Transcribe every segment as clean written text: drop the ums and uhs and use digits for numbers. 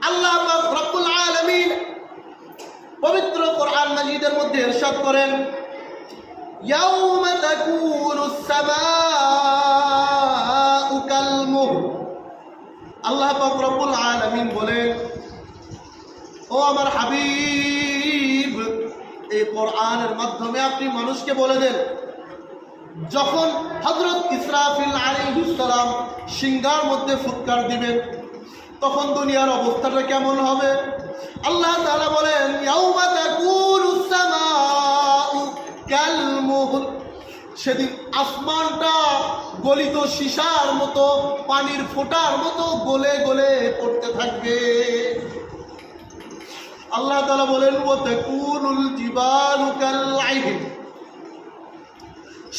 আল্লাহ পাক রব্বুল আলামিন পবিত্র কোরআন মাজিদের মধ্যে ইরশাদ করেন, ইয়াউমা তাকুনুস সামাউ কালমুহ। আল্লাহ পাক রব্বুল আলামিন বলেন, ও আমার হাবিব, এই কোরআনের মাধ্যমে আপনি মানুষকে বলে দেন, যখন হযরত ইসরাফিল আলাইহিস সালাম সিংহার মধ্যে ফুৎকার দিবেন তখন দুনিয়ার অবস্থাটা কেমন হবে? আল্লাহ তাআলা বলেন, ইয়াউমা তাকুনুস সামাউ কালমুহল। সেদিন আসমানটা গলিত সীসার মতো, পানির ফোঁটার মতো গলে গলে পড়তে থাকবে। আল্লাহ তাআলা বলেন, ওয়া তাকুনুল জিবালু কালআইন।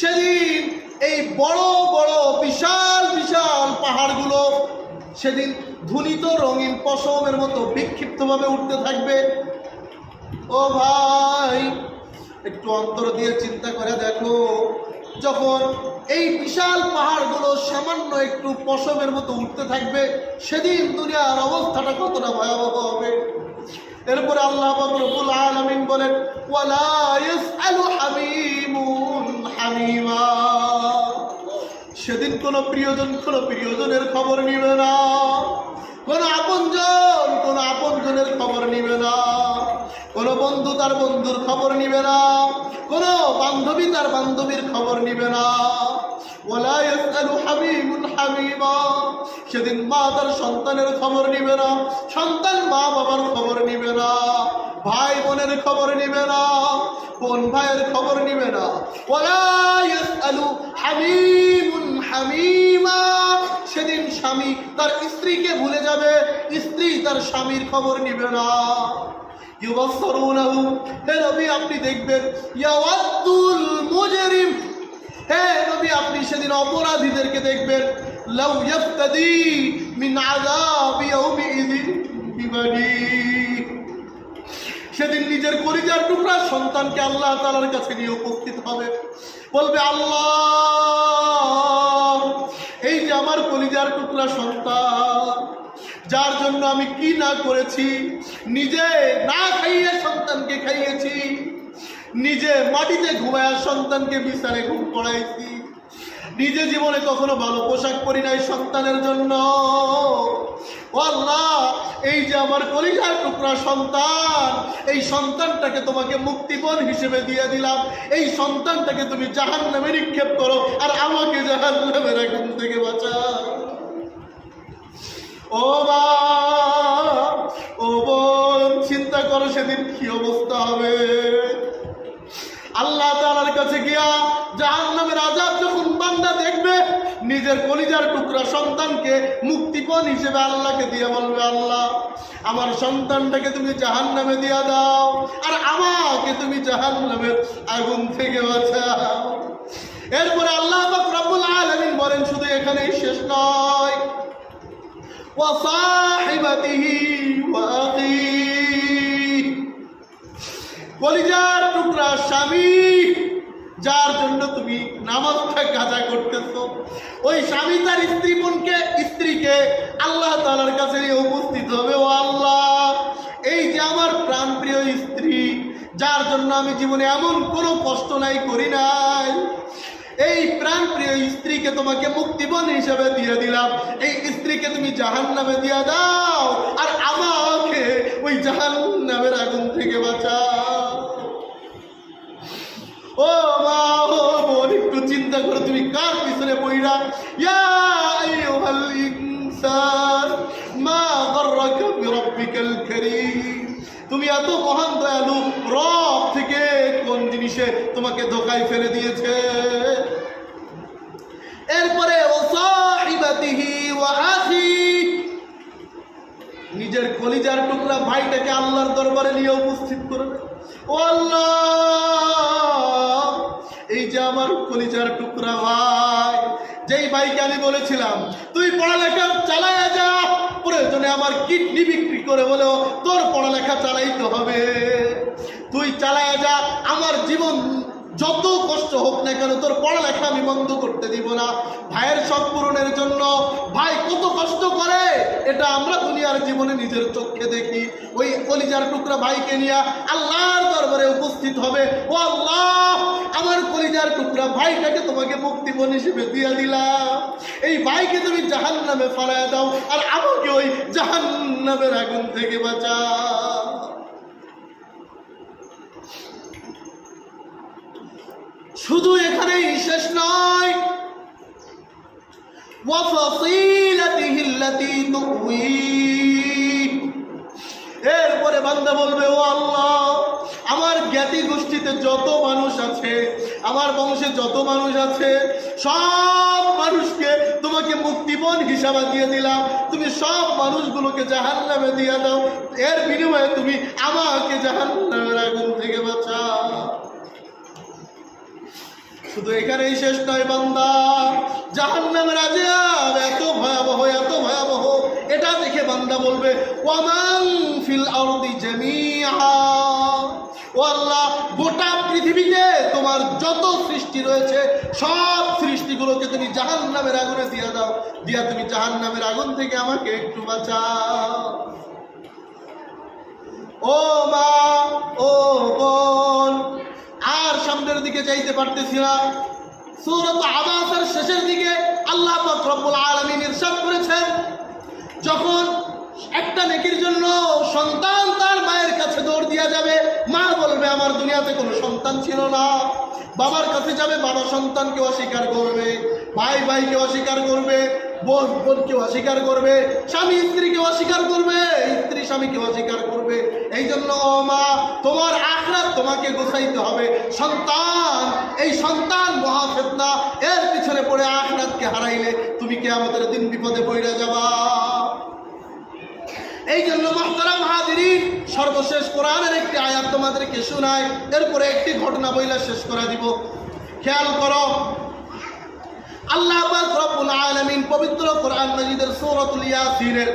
সেদিন এই বড় বড় বিশাল বিশাল পাহাড়গুলো সেদিন ধুনিত রঙিন পশমের মতো বিক্ষিপ্তভাবে উঠতে থাকবে। ও ভাই, একটু অন্তর দিয়ে চিন্তা করে দেখো, যখন এই বিশাল পাহাড়গুলো সামান্য একটু পশমের মতো উঠতে থাকবে, সেদিন দুনিয়ার অবস্থাটা কতটা ভয়াবহ হবে। এরপরে আল্লাহ পাক রব্বুল আলামিন বলেন, ওয়ালা ইয়াসআলু হামিমুন হামিমা। সেদিন কোনো প্রিয়জনের খবর নিবে না, কোনো আপনজনের খবর নিবে না, কোনো বন্ধু তার বন্ধুর খবর নিবে না, কোনো বান্ধবী তার বান্ধবীর খবর নিবে না। ওয়ালা ইয়াসআলু হামিমুন হামিমা। সেদিন মা তার সন্তানের খবর নিবে না, সন্তান মা বাবার খবর নিবে না, ভাই বোনের খবর নিবে না, বোন ভাইয়ের খবর নিবে না। ওয়ালা ইয়াসআলু হামিমুন হামিমা। সেদিন স্বামী তার স্ত্রীকে ভুলে যাবে, স্ত্রী তার স্বামীর খবর নিবে না। ইউবাসসিরুনাহু। হে নবী, আপনি দেখবেন, ইয়াওয়াদ্দুল মুজরিম। হে নবী, আপনি সেদিন অপরাধীদেরকে দেখবেন, লাউ ইয়াফতাদি মিন আযাবি ইয়াউমিইযিন বিবানি। সেদিন নিজের কলিজার টুকরা সন্তানকে আল্লাহ তাআলার কাছে নিয়ে উপস্থিত হবে, বলবে, আল্লাহ, এই যে আমার কলিজার টুকরা সন্তান, যার জন্য আমি কি না করেছি, নিজে না খাইয়ে সন্তানকে খাইয়েছি, নিজে মাটিতে ঘুমায়া সন্তানকে বিছানায় ঘুম পড়াইছি, নিজে জীবনে কখনো ভালো পোশাক পরি নাই সন্তানের জন্য। ও আল্লাহ, এই যে আমার কলিজার টুকরা সন্তান, এই সন্তানটাকে তোমাকে মুক্তিপণ হিসেবে দিয়ে দিলাম, এই সন্তানটাকে তুমি জাহান্নামে নিক্ষেপ করো আর আমাকে জাহান্নামের আগুন থেকে বাঁচাও। ও মা, ও বোন, চিন্তা করো সেদিন কি অবস্থা হবে। আল্লাহ তাআলার কাছে গিয়া জাহান্নামের আযাব যখন বান্দা দেখবে, নিজের কলিজার টুকরা সন্তানকে মুক্তিপণ হিসেবে আল্লাহকে দিয়ে বলবে, আল্লাহ, আমার সন্তানটাকে তুমি জাহান্নামে দিয়া দাও আর আমাকে তুমি জাহান্নামের আগুন থেকে বাঁচাও। এরপরে আল্লাহ পাক রব্বুল আলামিন বলেন, শুধু এখানেই শেষ নয়, ওয়া সাহিবাতিহি ওয়া আখিহি। কলিজার টুকরা স্বামী, যার জন্য তুমি নামাজটা কাজা করতেছ, ওই স্বামী তার স্ত্রীকে আল্লাহ তাআলার কাছে নিয়ে উপস্থিত হবে। ও আল্লাহ, এই যে আমার প্রাণপ্রিয় স্ত্রী, যার জন্য আমি জীবনে এমন কোনো কষ্ট নাই করি নাই, এই প্রাণপ্রিয় স্ত্রীকে তোমাকে মুক্তিপণ হিসেবে দিয়ে দিলাম, এই স্ত্রীকে তুমি জাহান্নামে দিয়ে দাও আর আমাকে ওই জাহান্নামের আগুন থেকে বাঁচাও। ও মা, ও বোন, একটু চিন্তা করো, তুমি কার পিছনে পড়া? ইয়া আইয়ুহাল ইনসান মা গাররাকা বিরাব্বিকাল কারীম। তুমি এত মহান দয়ালু রব থেকে কোন জিনিসে তোমাকে ধোঁকায় ফেলে দিয়েছে? এরপরে ও সাহিবাতিহি ওয়া আখি, নিজের কলিজার টুকরা ভাইটাকে আল্লাহর দরবারে নিয়ে উপস্থিত করবে। ও আল্লাহ, এই যে আমার কলিজার টুকরা ভাই, যেই ভাইকে আমি বলেছিলাম তুই পড়ালেখা চালায়া যা, প্রয়োজনে আমার কিডনি বিক্রি করে বলেও তোর পড়ালেখা চালাইতে হবে, তুই চালায়া যা, আমার জীবন যত কষ্ট হোক না কেন তোর পড়ালেখা আমি বন্ধ করতে দিব না। ভাইয়ের শখ পূরণের জন্য ভাই কত কষ্ট করে এটা আমরা দুনিয়ার জীবনে নিজের চোখে দেখি। ওই কলিজার টুকরা ভাইকে নিয়ে আল্লাহর দরবারে উপস্থিত হবে, ও আল্লাহ আমার কলিজার টুকরা ভাইটাকে তোমাকে মুক্তিপণ হিসেবে দিয়ে দিলাম, এই ভাইকে তুমি জাহান্নামে ফেলায় দাও আর আমাকে ওই জাহান্নামের আগুন থেকে বাঁচাও। শুধু এখানেই শেষ নয়, এরপরে বান্দা বলবে, ও আল্লাহ আমার জ্ঞাতি গোষ্ঠীতে যত মানুষ আছে, আমার বংশে যত মানুষ আছে, সব মানুষকে তোমাকে মুক্তিপণ হিসাবে দিয়ে দিলাম, তুমি সব মানুষগুলোকে জাহান্নামে দিয়ে দাও, এর বিনিময়ে তুমি আমাকে জাহান্নামের আগুন থেকে বাঁচাও। শুধু এখানেই শেষ নয় বান্দা, জাহান্নামের আযাব এত ভয়াবহ, এত ভয়াবহ, এটা দেখে বান্দা বলবে, ওয়ামান ফিল আরদি জামিআ, ও আল্লাহ গোটা পৃথিবীতে তোমার যত সৃষ্টি রয়েছে সব সৃষ্টিগুলোকে তুমি জাহান্নামের আগুনে দিয়ে দাও, দিয়া তুমি জাহান্নামের আগুন থেকে আমাকে একটু বাঁচাও। ও মা, ও বোন, আর সামনের দিকে যাইতে পারতেছি না। সূরা আবাসের শেষের দিকে আল্লাহ পাক রব্বুল আলামিন ইরশাদ করেছেন, যখন একটা নেকির জন্য সন্তান তার মায়ের কাছে দৌড় দিয়া যাবে, মা বলবে আমার দুনিয়াতে কোনো সন্তান ছিল না, বাবার কাছে যাবে, বাবা সন্তানকে অস্বীকার করবে, ভাই ভাইকে অস্বীকার করবে, বোন বোনকে অস্বীকার করবে, স্বামী স্ত্রীকে অস্বীকার করবে, স্ত্রী স্বামীকে অস্বীকার করবে। এই জন্য ও মা, তোমার আখিরাত তোমাকে গোছাইতে হবে। সন্তান, এই সন্তান মহা ফিতনা, এর পিছনে পড়ে আখিরাতকে হারাইলে তুমি কিয়ামতের দিন বিপদে পড়ে যাবা। এই জন্য মুহতারাম হাজিরিন, সর্বশেষ কোরআনের একটি আয়াত তোমাদেরকে শোনাই, এরপরে একটি ঘটনা বইলা শেষ করে দিব। খেয়াল করো, আল্লাহ পাক রব্বুল আলামিন পবিত্র কোরআন মাজিদের সূরাতুল ইয়াসিনের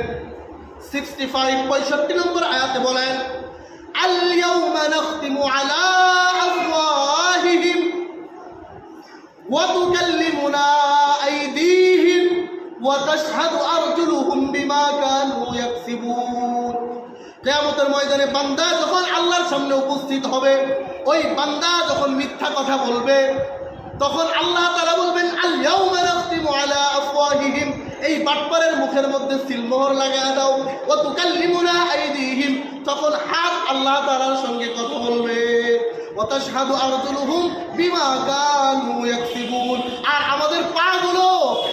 65 নম্বর আয়াতে বলেন, আল ইয়াউমা নাখতিমু আলা আফওয়াহিহিম ওয়া তুকাল্লিমুনা আইদিহিম ওয়া তাশহাদু আরজুলুহুম বিমা কানু ইয়াকসিবুন। কিয়ামতের ময়দানে বান্দা যখন আল্লাহর সামনে উপস্থিত হবে, ওই বান্দা যখন মিথ্যা কথা বলবে, তখন আল্লাহ তাআলা বলবেন, আল ইয়াউমা নাখতিমু আলা আফওয়াহিহিম, এই বাটপারের মুখের মধ্যে সিলমোহর লাগায় দাও, ওয়া তুকাল্লিমুনা আইদিহিম, তখন হাত আল্লাহ তাআলার সঙ্গে কথা বলবে, ওয়া তাশহাদু আরজুলুহুম বিমা কানু ইয়াকসিবুন, আর আমাদের পাগুলো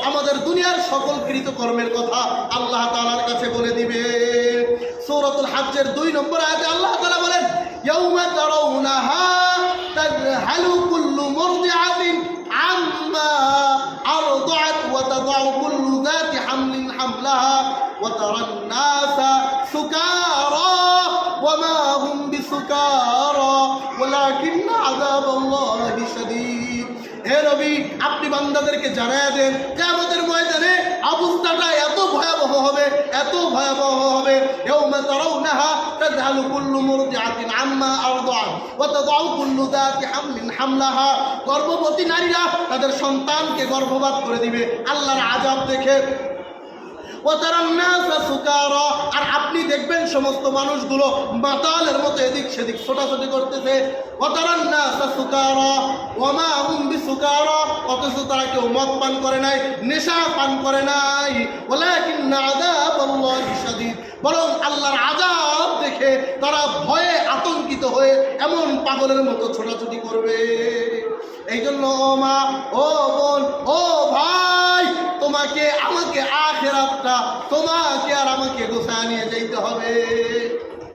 আমাদের দুনিয়ার সকল কৃতকর্মের কথা আল্লাহ তাআলার কাছে বলে দিবে। সূরাতুল হজ্জের 2 নম্বর আয়াতে আল্লাহ তাআলা বলেন, ইয়াউমা তারাউনাহা তাযহালু কুল্লু মুরদিআতিন আম্মা আরদাআত ওয়া তাদাউ কুল্লু যাতি হামলিন হামলাহা ওয়া তারান নাসা সুকারা ওয়া মা হুম বিসুকারা ওয়ালাকিন্না আযাবাল্লাহি শাদীদ। হে নবী, আপনি বান্দাদেরকে জানায়া দেন কিয়ামতের ময়দানে অবস্থাটা এত ভয়াবহ হবে, এত ভয়াবহ হবে। ইয়াউমা তারাউনাহা তাযহালু কুল্লু মুরদিআতিন আম্মা আরদাআত ওয়া তাদাউ কুল্লু যাতি হামলিন হামলাহা, গর্ভবতী নারীরা তাদের সন্তানকে গর্ভপাত করে দিবে আল্লাহর আযাব দেখে। ওয়া তারান নাসা সুকারা, আর আপনি দেখবেন সমস্ত মানুষগুলো মাতালের মতো এদিক সেদিক ছোটাছুটি করতেছে। ওয়া তারান নাসা সুকারা ওয়া মা হুম বিসুকারা, অথচ তারা কেউ মদ পান করে নাই, নেশা পান করে নাই। ওয়ালাকিন্না আযাবাল্লাহি শাদীদ, বরং আল্লাহর আযাব দেখে তারা ভয়ে আতঙ্কিত হয়ে এমন পাগলের মতো ছোটাছুটি করবে। এই জন্য ও মা, ও বোন, ও ভাই, তোমাকে আমাকে আখিরাতটা তোমাকে আর আমাকে গোছায় নিয়ে যেতে হবে।